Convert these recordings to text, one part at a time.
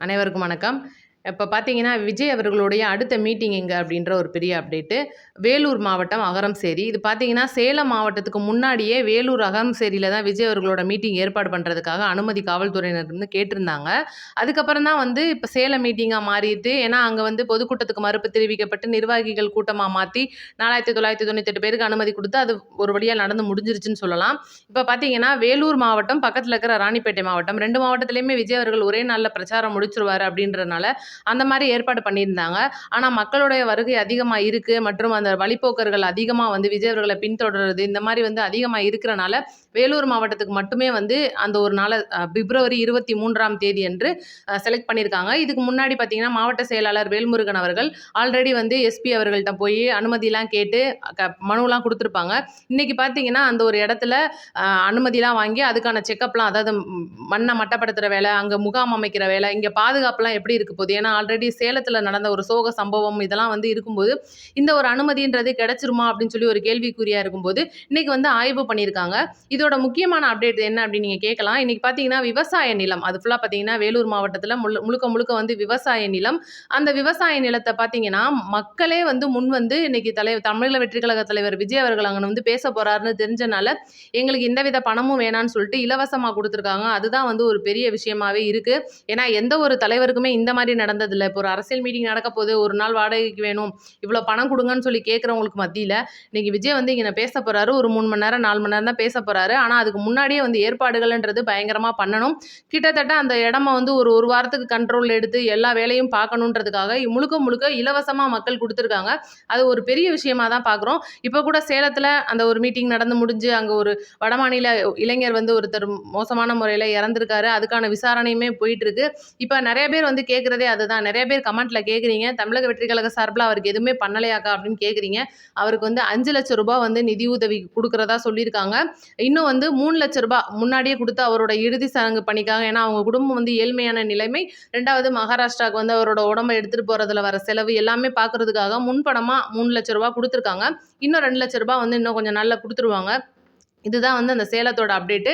அனைவருக்கும் வணக்கம். இப்போ பார்த்தீங்கன்னா, விஜய் அவர்களுடைய அடுத்த மீட்டிங் எங்க அப்படின்ற ஒரு பெரிய அப்டேட்டு. வேலூர் மாவட்டம் அகரம்சேரி. இது பார்த்தீங்கன்னா, சேலம் மாவட்டத்துக்கு முன்னாடியே வேலூர் அகரம்சேரியில தான் விஜய் அவர்களோட மீட்டிங் ஏற்பாடு பண்ணுறதுக்காக அனுமதி காவல்துறையினர் வந்து கேட்டிருந்தாங்க. அதுக்கப்புறம் தான் வந்து இப்போ சேலம் மீட்டிங்கா மாறிட்டு, ஏன்னா அங்க வந்து பொதுக்கூட்டத்துக்கு மறுப்பு தெரிவிக்கப்பட்டு நிர்வாகிகள் கூட்டமா மாத்தி 4998 பேருக்கு அனுமதி குடுத்து, அது ஒரு வழியா நடந்து முடிஞ்சிருச்சுன்னு சொல்லலாம். இப்ப பார்த்தீங்கன்னா, வேலூர் மாவட்டம் பக்கத்துல இருக்கிற ராணிப்பேட்டை மாவட்டம் 2 மாவட்டத்திலயுமே விஜய் அவர்கள் ஒரே நாள்ல பிரச்சாரம் முடிச்சுருவாரு அப்படின்றனால, அந்த மாரி ஏற்பாடு பண்ணியிருந்தாங்க. ஆனா மக்களுடைய வருகை அதிகமா இருக்கு மற்றும் அந்த வழிப்போக்கர்கள் அதிகமா வந்து விஜய் அவர்கள பின்தொடர்றது, இந்த மாரி வந்து அதிகமா இருக்கிறனால, வேலூர் மாவட்டத்துக்கு மட்டுமே வந்து அந்த ஒரு நாள பிப்ரவரி 23ஆம் தேதி அன்று செலக்ட் பண்ணியிருக்காங்க. இதுக்கு முன்னாடி பார்த்தீங்கன்னா, மாவட்ட செயலாளர் வேல்முருகன் அவர்கள் ஆல்ரெடி வந்து எஸ்பி அவர்கள்ட்ட போய் அனுமதிலாம் கேட்டு மனுலாம் குடுத்துருப்பாங்க. இன்னைக்கு பார்த்தீங்கன்னா, அந்த ஒரு இடத்துல அனுமதிலாம் வாங்கி அதுக்கான செக்கப்லாம், அதாவது மண்ண மட்டப்படுத்துற வேலை, அங்க முகாம் அமைக்கிற வேலை, இங்க பாதுகாப்புலாம் எப்படி இருக்க போகுது? ஏன்னா ஆல்ரெடி சேலத்துல நடந்த ஒரு சோக சம்பவம் இதெல்லாம் வந்து இருக்கும்போது, இந்த ஒரு அனுமதின்றது கிடைச்சிருமா அப்படின்னு சொல்லி ஒரு கேள்விக்குறியா இருக்கும்போது, இன்னைக்கு வந்து ஆய்வு பண்ணியிருக்காங்க. இதோட முக்கியமான அப்டேட் என்ன அப்படின்னு நீங்க கேட்கலாம். இன்னைக்கு பார்த்தீங்கன்னா, விவசாய நிலம் அது ஃபுல்லா பார்த்தீங்கன்னா, வேலூர் மாவட்டத்துல முழுக்க முழுக்க வந்து விவசாய நிலம். அந்த விவசாய நிலத்த பார்த்தீங்கன்னா, மக்களே வந்து முன் வந்து இன்னைக்கு தமிழக வெற்றி கழக தலைவர் விஜய் அவர்கள் அங்க வந்து பேச போறாருன்னு தெரிஞ்சனால, எங்களுக்கு எந்தவித பணமும் வேணான்னு சொல்லிட்டு இலவசமா குடுத்துருக்காங்க. அதுதான் வந்து ஒரு பெரிய விஷயமாவே இருக்கு. ஏன்னா எந்த ஒரு தலைவருக்குமே இந்த மாரி நடந்ததில்ல. இப்போ ஒரு அரசியல் மீட்டிங் நடக்க போது, ஒரு நாள் வாடகைக்கு வேணும், இவ்வளோ பணம் குடுங்கன்னு சொல்லி கேட்கிறவங்களுக்கு மத்தியில, இன்னைக்கு விஜய் வந்து இங்க பேச போறாரு. ஒரு 3 மணி நேரம், 4 மணி நேரம் தான் பேச போறாரு. ஆனா அதுக்கு முன்னாடியே வந்து ஏற்பாடுகள்ன்றது பயங்கரமா பண்ணணும். கிட்டத்தட்ட அந்த இடம வந்து ஒரு 1 வாரத்துக்கு கண்ட்ரோல்ல எடுத்து எல்லா வேலையும் பார்க்கணுன்றதுக்காக முழுக்க முழுக்க இலவசமா மக்கள் குடுத்துருக்காங்க. அது ஒரு பெரிய விஷயமா தான் பார்க்குறோம். இப்போ கூட சேலத்துல அந்த ஒரு மீட்டிங் நடந்து முடிஞ்சு, அங்க ஒரு வடமாநில இளைஞர் வந்து ஒருத்தர் மோசமான முறையில இறந்திருக்காரு. அதுக்கான விசாரணையுமே போயிட்டுருக்கு. இப்ப நெறைய பேர் வந்து கேட்கிறதே அதுதான். நெறைய பேர் கமெண்ட்ல கேட்குறீங்க, தமிழக வெற்றி கழக சார்புல அவருக்கு எதுவுமே பண்ணலையாக்கா அப்படின்னு கேட்குறீங்க. அவருக்கு வந்து ரூ. 5,00,000 வந்து நிதியுதவி குடுக்கிறதா சொல்லியிருக்காங்க. இன்னும் வந்து ரூ. 3,00,000 முன்னாடியே குடுத்து அவரோட இறுதி சடங்கு பணிக்காக, ஏன்னா அவங்க குடும்பம் வந்து ஏழ்மையான நிலைமை. 2வது மகாராஷ்டிராவுக்கு வந்து அவரோட உடம்ப எடுத்துட்டு போறதுல வர செலவு எல்லாமே பார்க்கறதுக்காக முன்பணமா ரூ. 3,00,000 குடுத்துருக்காங்க. இன்னும் ரூ. 2,00,000 வந்து இன்னும் கொஞ்சம் நாள்ல குடுத்துருவாங்க. இதுதான் வந்து அந்த சேலத்தோட அப்டேட்டு.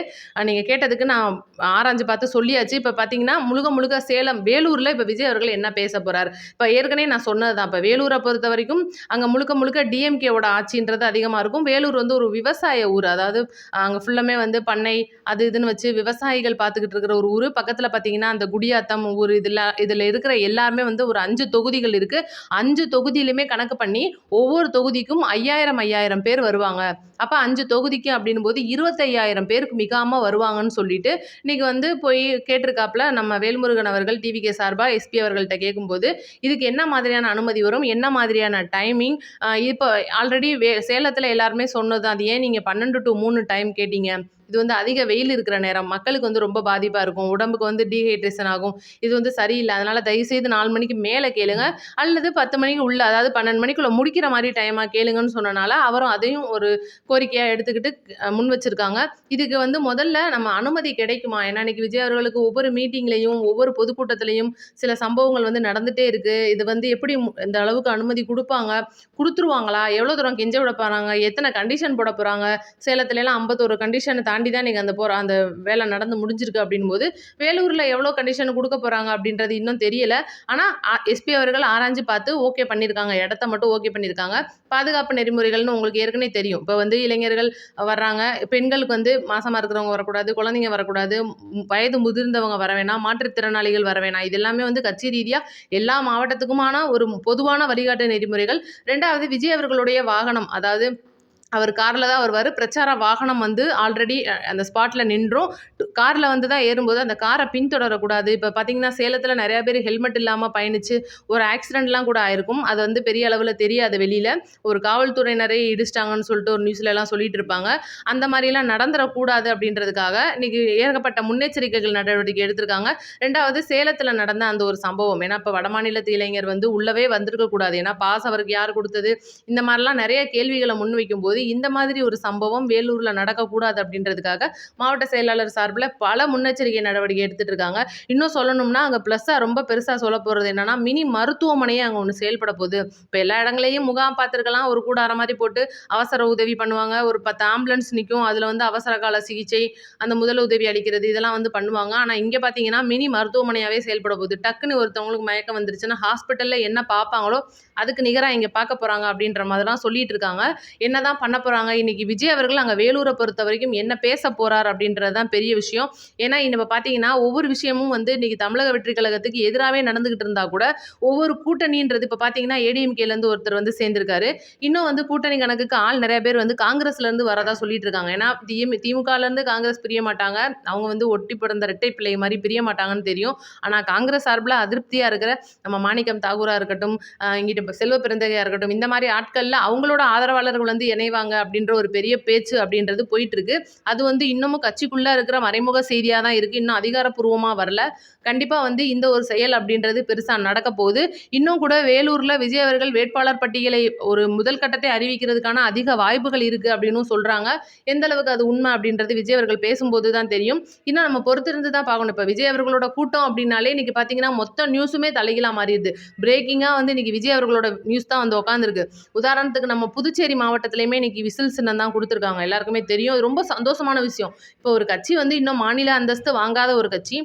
நீங்க கேட்டதுக்கு நான் ஆராய்ஞ்சு பார்த்து சொல்லியாச்சு. இப்ப பார்த்தீங்கன்னா, முழுக்க முழுக்க சேலம் வேலூர்ல இப்ப விஜய் அவர்கள் என்ன பேச போறாரு? இப்ப ஏற்கனவே நான் சொன்னது தான். இப்ப வேலூர பொறுத்தவரைக்கும், அங்க முழுக்க முழுக்க டிஎம்கேவோட ஆட்சின்றது அதிகமா இருக்கும். வேலூர் வந்து ஒரு விவசாய ஊர். அதாவது அங்க ஃபுல்லுமே வந்து பண்ணை, அது இதுன்னு வச்சு விவசாயிகள் பார்த்துக்கிட்டு இருக்கிற ஒரு ஊரு. பக்கத்துல பார்த்தீங்கன்னா, அந்த குடியாத்தம் ஊர் இதுல இருக்கிற எல்லாருமே வந்து ஒரு 5 தொகுதிகள் இருக்கு. 5 தொகுதியிலுமே கணக்கு பண்ணி, ஒவ்வொரு தொகுதிக்கும் 5000 பேர் வருவாங்க. அப்ப 5 தொகுதிக்கு அப்படின்னும்போது 25,000 பேருக்கு மிகாம வருவாங்கன்னு சொல்லிட்டு, இன்னைக்கு வந்து போய் கேட்டிருக்காப்ல நம்ம வேல்முருகன் அவர்கள் டிவிகே சார்பா எஸ்பி அவர்கள்ட்ட கேட்கும்போது, இதுக்கு என்ன மாதிரியான அனுமதி வரும்? என்ன மாதிரியான டைமிங்? இப்ப ஆல்ரெடி சேலத்துல எல்லாருமே சொன்னது தான். அது ஏன் நீங்க 12 டூ 3 டைம் கேட்டீங்க? இது வந்து அதிக வெயில் இருக்கிற நேரம். மக்களுக்கு வந்து ரொம்ப பாதிப்பா இருக்கும். உடம்புக்கு வந்து டீஹைட்ரேஷன் ஆகும். இது வந்து சரியில்ல. அதனால தயவுசெய்து 4 மணிக்கு மேல கேளுங்க. அல்லது 10 மணிக்கு உள்ள, அதாவது 12 மணிக்குள்ள முடிக்கிற மாரி டைமா கேளுங்கன்னு சொன்னனால, அவரும் அதையும் ஒரு கோரிக்கையா எடுத்துக்கிட்டு முன் வச்சிருக்காங்க. இதுக்கு வந்து முதல்ல நம்ம அனுமதி கிடைக்குமா? ஏன்னா இன்னைக்கு விஜய் அவர்களுக்கு ஒவ்வொரு மீட்டிங்லயும், ஒவ்வொரு பொதுக்கூட்டத்திலயும் சில சம்பவங்கள் வந்து நடந்துட்டே இருக்கு. இது வந்து எப்படி இந்த அளவுக்கு அனுமதி குடுப்பாங்க? குடுத்துருவாங்களா? எவ்வளோ தூரம் கெஞ்ச விட போறாங்க? எத்தன கண்டிஷன் போட போறாங்க? சேலத்துலலாம் 51 கண்டிஷன தாண்டி தான் இன்னைக்கு அந்த வேலை நடந்து முடிஞ்சிருக்கு அப்படின்னும்போது, வேலூர்ல எவ்வளோ கண்டிஷன் குடுக்க போறாங்க அப்படின்றது இன்னும் தெரியல. ஆனா எஸ்பி அவர்கள் ஆராய்ஞ்சு பார்த்து ஓகே பண்ணியிருக்காங்க. இடத்த மட்டும் ஓகே பண்ணியிருக்காங்க. பாதுகாப்பு நெறிமுறைகள்னு உங்களுக்கு ஏற்கனவே தெரியும். இப்ப வந்து இளைஞர்கள் வர்றாங்க. பெண்களுக்கு வந்து மாசமா இருக்கிறவங்க வரக்கூடாது, குழந்தைங்க வரக்கூடாது, வயது முதிர்ந்தவங்க வர வேணாம், மாற்றுத்திறனாளிகள் வர வேணாம். இது எல்லாமே வந்து கட்சி ரீதியா எல்லா மாவட்டத்துக்குமான ஒரு பொதுவான வழிகாட்டு நெறிமுறைகள். 2வது விஜய் அவர்களுடைய வாகனம், அதாவது அவர் கார்ல தான் வருவாரு. பிரச்சார வாகனம் வந்து ஆல்ரெடி அந்த ஸ்பாட்ல நின்றும். கார்ல வந்து தான் ஏறும்போது அந்த கார பின்தொடரக்கூடாது. இப்ப பார்த்தீங்கன்னா, சேலத்துல நெறைய பேர் ஹெல்மெட் இல்லாம பயணிச்சு ஒரு ஆக்சிடென்ட்லாம் கூட ஆயிருக்கும். அது வந்து பெரிய அளவுல தெரியாது வெளியில. ஒரு காவல்துறையினரே இடிச்சிட்டாங்கன்னு சொல்லிட்டு ஒரு நியூஸ்லலாம் சொல்லிட்டு இருப்பாங்க. அந்த மாரிலாம் நடந்துறக்கூடாது அப்படின்றதுக்காக இன்னைக்கு ஏகப்பட்ட முன்னெச்சரிக்கைகள் நடவடிக்கை எடுத்திருக்காங்க. 2வது சேலத்துல நடந்த அந்த ஒரு சம்பவம். ஏன்னா, இப்ப வடமாநிலத்து இளைஞர் வந்து உள்ளவே வந்திருக்க கூடாது. ஏன்னா, பாஸ் அவருக்கு யார் குடுத்தது? இந்த மாரிலாம் நெறைய கேள்விகள முன்வைக்கும்போது, இந்த மாதிரி ஒரு சம்பவம் வேலூரில் நடக்கக்கூடாது அப்படின்றதுக்காக மாவட்ட செயலாளர் சார்பில் பல முன்னெச்சரிக்கை நடவடிக்கை எடுத்துகிட்டு இருக்காங்க. இன்னும் சொல்லணும்னா அங்கே ப்ளஸ்ஸாக ரொம்ப பெருசாக சொல்ல போகிறது என்னென்னா, மினி மருத்துவமனையே அங்கே ஒன்று செயல்பட போகுது. இப்போ எல்லா இடங்களையும் முகாம் பார்த்துருக்கலாம், ஒரு கூடார மாதிரி போட்டு அவசர உதவி பண்ணுவாங்க, ஒரு 10 ஆம்புலன்ஸ் நிற்கும், அதில் வந்து அவசர கால சிகிச்சை, அந்த முதல் உதவி அளிக்கிறது இதெல்லாம் வந்து பண்ணுவாங்க. ஆனால் இங்கே பார்த்தீங்கன்னா மினி மருத்துவமனையாகவே செயல்பட போகுது. டக்குன்னு ஒருத்தவங்களுக்கு மயக்கம் வந்துருச்சுன்னா ஹாஸ்பிட்டலில் என்ன பார்ப்பாங்களோ அதுக்கு நிகராக இங்கே பார்க்க போகிறாங்க அப்படின்ற மாதிரிலாம் சொல்லிட்டு இருக்காங்க. என்னதான் பண்ண போகிறாங்க, இன்னைக்கு விஜய் அவர்கள் அங்கே வேலூரை பொறுத்த வரைக்கும் என்ன பேச போகிறார் அப்படின்றது தான் பெரிய விஷயம். ஏன்னா இப்போ பார்த்தீங்கன்னா ஒவ்வொரு விஷயமும் வந்து இன்னைக்கு தமிழக வெற்றி கழகத்துக்கு எதிராகவே நடந்துகிட்டு இருந்தால் கூட ஒவ்வொரு கூட்டணின்றது இப்போ பார்த்தீங்கன்னா ஏடிஎம்கேலேருந்து ஒருத்தர் வந்து சேர்ந்திருக்காரு. இன்னும் வந்து கூட்டணி கணக்குக்கு ஆள் நிறைய பேர் வந்து காங்கிரஸ்லேருந்து வரதா சொல்லிட்டு இருக்காங்க. ஏன்னா திமுகலேருந்து காங்கிரஸ் பிரிய மாட்டாங்க, அவங்க வந்து ஒட்டி பிறந்த இரட்டை பிள்ளை மாதிரி பிரிய மாட்டாங்கன்னு தெரியும். ஆனால் காங்கிரஸ் சார்பில் அதிருப்தியாக இருக்கிற நம்ம மாணிக்கம் தாகூராக இருக்கட்டும், இங்கிட்ட இப்போ செல்வ பெருந்தகையாக இருக்கட்டும், இந்த மாதிரி ஆட்களில் அவங்களோட ஆதரவாளர்கள் வந்து இணைவாங்க அப்படின்ற ஒரு பெரிய பேச்சு அப்படின்றது போயிட்டு இருக்கு. அது வந்து இன்னமும் கட்சிக்குள்ளே இருக்கிற மறைமுக செய்தியாக தான் இருக்குது, இன்னும் அதிகாரப்பூர்வமாக வரல. கண்டிப்பாக வந்து இந்த ஒரு செயல் அப்படின்றது பெருசாக நடக்க போகுது. இன்னும் கூட வேலூரில் விஜய் அவர்கள் வேட்பாளர் பட்டியலை ஒரு முதல் கட்டத்தை அறிவிக்கிறதுக்கான அதிக வாய்ப்புகள் இருக்குது அப்படின்னு சொல்கிறாங்க. எந்த அளவுக்கு அது உண்மை அப்படின்றது விஜய் அவர்கள் பேசும்போது தான் தெரியும். இன்னும் நம்ம பொறுத்திருந்து தான் பார்க்கணும். இப்போ விஜய் அவர்களோட கூட்டம் அப்படின்னாலே இன்னைக்கு பார்த்தீங்கன்னா மொத்த நியூஸுமே தலைகீழாக மாறிடுது. பிரேக்கிங்காக வந்து இன்னைக்கு விஜய் அவர்களோட நியூஸ் தான் வந்து உட்காந்துருக்கு. உதாரணத்துக்கு நம்ம புதுச்சேரி மாவட்டத்திலையுமே இன்னைக்கு விசில் சின்னம் தான் கொடுத்துருக்காங்க, எல்லாருக்குமே தெரியும். ரொம்ப சந்தோஷமான விஷயம். இப்போ ஒரு கட்சி வந்து இன்னும் மாநில அந்தஸ்து வாங்காத ஒரு கட்சி,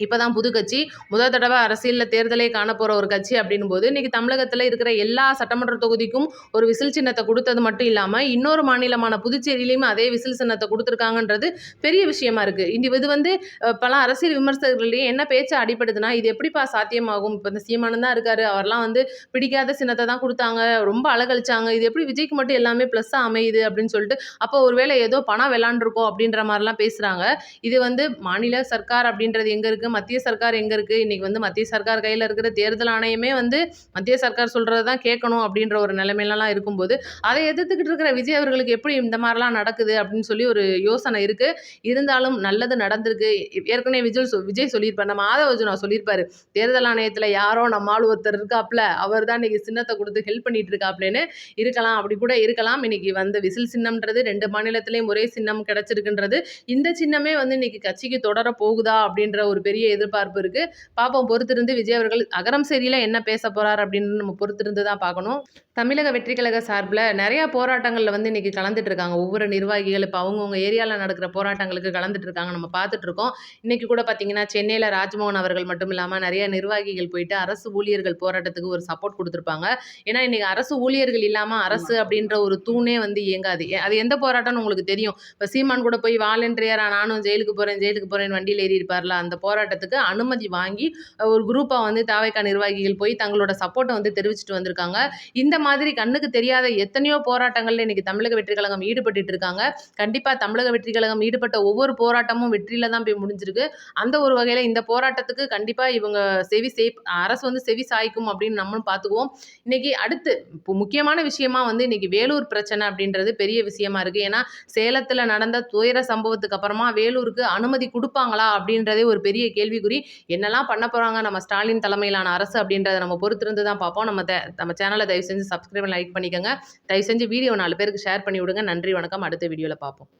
இப்போ தான் புது கட்சி, முதல் தடவை அரசியலில் தேர்தலே காண போகிற ஒரு கட்சி அப்படின்னும் போது இன்றைக்கி தமிழகத்தில் இருக்கிற எல்லா சட்டமன்ற தொகுதிக்கும் ஒரு விசில் சின்னத்தை கொடுத்தது மட்டும் இல்லாமல் இன்னொரு மாநிலமான புதுச்சேரியிலையும் அதே விசில் சின்னத்தை கொடுத்துருக்காங்கன்றது பெரிய விஷயமா இருக்குது. இது வந்து பல அரசியல் விமர்சகர்களையும் என்ன பேச்சு அடிப்படுதுன்னா, இது எப்படிப்பா சாத்தியமாகும், இப்போ இந்த சீமானன் தான் இருக்காரு, அவர்லாம் வந்து பிடிக்காத சின்னத்தை தான் கொடுத்தாங்க, ரொம்ப அழகழிச்சாங்க, இது எப்படி விஜய்க்கு மட்டும் எல்லாமே ப்ளஸ்ஸாக அமையுது அப்படின்னு சொல்லிட்டு, அப்போ ஒருவேளை ஏதோ பணம் விளாண்டுருக்கோம் அப்படின்ற மாதிரிலாம் பேசுகிறாங்க. இது வந்து மாநில சர்க்கார் அப்படின்றது எங்கே இருக்குது, மத்திய சர்க்கார் எங்கே இருக்குது, இன்றைக்கி வந்து மத்திய சர்க்கார் கையில் இருக்கிற தேர்தல் ஆணையமே வந்து மத்திய சர்க்கார் சொல்கிறது தான் கேட்கணும் அப்படின்ற ஒரு நிலைமையிலலாம் இருக்கும்போது அதை எதிர்த்துக்கிட்டு இருக்கிற விஜய் அவர்களுக்கு எப்படி இந்த மாதிரிலாம் நடக்குது அப்படின்னு சொல்லி ஒரு யோசனை இருக்குது. இருந்தாலும் நல்லது நடந்திருக்கு. ஏற்கனவே விஜய் சொல்லியிருப்பார், நம்ம ஆதவர்ஜுனா சொல்லியிருப்பாரு, தேர்தல் ஆணையத்தில் யாரோ நம்ம ஆள் ஒருத்தர் இருக்காப்புல, அவர் தான் இன்றைக்கி சின்னத்தை கொடுத்து ஹெல்ப் பண்ணிட்டு இருக்காப்லன்னு இருக்கலாம். அப்படி கூட இருக்கலாம். இன்னைக்கு வந்து விசில் சின்னம்ன்றது 2 மாநிலத்திலையும் ஒரே சின்னம் கிடைச்சிருக்குன்றது, இந்த சின்னமே வந்து இன்னைக்கு கட்சிக்கு தொடர போகுதா அப்படின்ற ஒரு பெரிய எதிர்பார்ப்பு இருக்கு. பாப்போம், பொறுத்திருந்து விஜய் அவர்கள் அகரம் சரியில என்ன பேச போறார் அப்படின்னு நம்ம பொறுத்திருந்து தான் பார்க்கணும். தமிழக வெற்றி கழக சார்பில் நிறையா போராட்டங்களில் வந்து இன்றைக்கி கலந்துட்டு இருக்காங்க ஒவ்வொரு நிர்வாகிகள். இப்போ அவங்கவுங்க ஏரியாவில் நடக்கிற போராட்டங்களுக்கு கலந்துட்டு இருக்காங்க, நம்ம பார்த்துட்ருக்கோம். இன்றைக்கி கூட பார்த்திங்கன்னா சென்னையில் ராஜ்மோகன் அவர்கள் மட்டும் இல்லாமல் நிறைய நிர்வாகிகள் போயிட்டு அரசு ஊழியர்கள் போராட்டத்துக்கு ஒரு சப்போர்ட் கொடுத்துருப்பாங்க. ஏன்னா இன்றைக்கி அரசு ஊழியர்கள் இல்லாமல் அரசு அப்படின்ற ஒரு தூணே வந்து இயங்காது. அது எந்த போராட்டம்னு உங்களுக்கு தெரியும். இப்போ சீமான் கூட போய் வாலண்டியராக நானும் ஜெயிலுக்கு போகிறேன் வண்டியில் ஏறி இருப்பார்ல, அந்த போராட்டத்துக்கு அனுமதி வாங்கி ஒரு குரூப்பாக வந்து தாவேகா நிர்வாகிகள் போய் தங்களோட சப்போர்ட்டை வந்து தெரிவிச்சுட்டு வந்திருக்காங்க. இந்த மாதிரி கண்ணுக்கு தெரியாத எத்தனையோ போராட்டங்கள்ல இன்னைக்கு தமிழக வெற்றி கழகம் ஈடுபட்டு இருக்காங்க. கண்டிப்பா தமிழக வெற்றி கழகம் ஈடுபட்ட ஒவ்வொரு போராட்டமும் வெற்றியில தான் போய் முடிஞ்சிருக்கு. அந்த ஒரு வகையில இந்த போராட்டத்துக்கு கண்டிப்பா இவங்க அரசு வந்து செவி சாய்க்கும் அப்படின்னு நம்மளும் பார்த்துக்குவோம். இன்னைக்கு அடுத்து இப்போ முக்கியமான விஷயமா வந்து இன்னைக்கு வேலூர் பிரச்சனை அப்படின்றது பெரிய விஷயமா இருக்கு. ஏன்னா சேலத்துல நடந்த துயர சம்பவத்துக்கு அப்புறமா வேலூருக்கு அனுமதி கொடுப்பாங்களா அப்படின்றதே ஒரு பெரிய கேள்விக்குறி. என்னெல்லாம் பண்ண போறாங்க நம்ம ஸ்டாலின் தலைமையிலான அரசு அப்படின்றத நம்ம பொறுத்திருந்து தான் பார்ப்போம். நம்ம சேனலை தயவு செஞ்சு சப்ஸ்கிரைப் லைக் பண்ணிக்கோங்க. தயவு செஞ்சு வீடியோ 4 பேருக்கு ஷேர் பண்ணி விடுங்க. நன்றி, வணக்கம். அடுத்த வீடியோவில் பார்ப்போம்.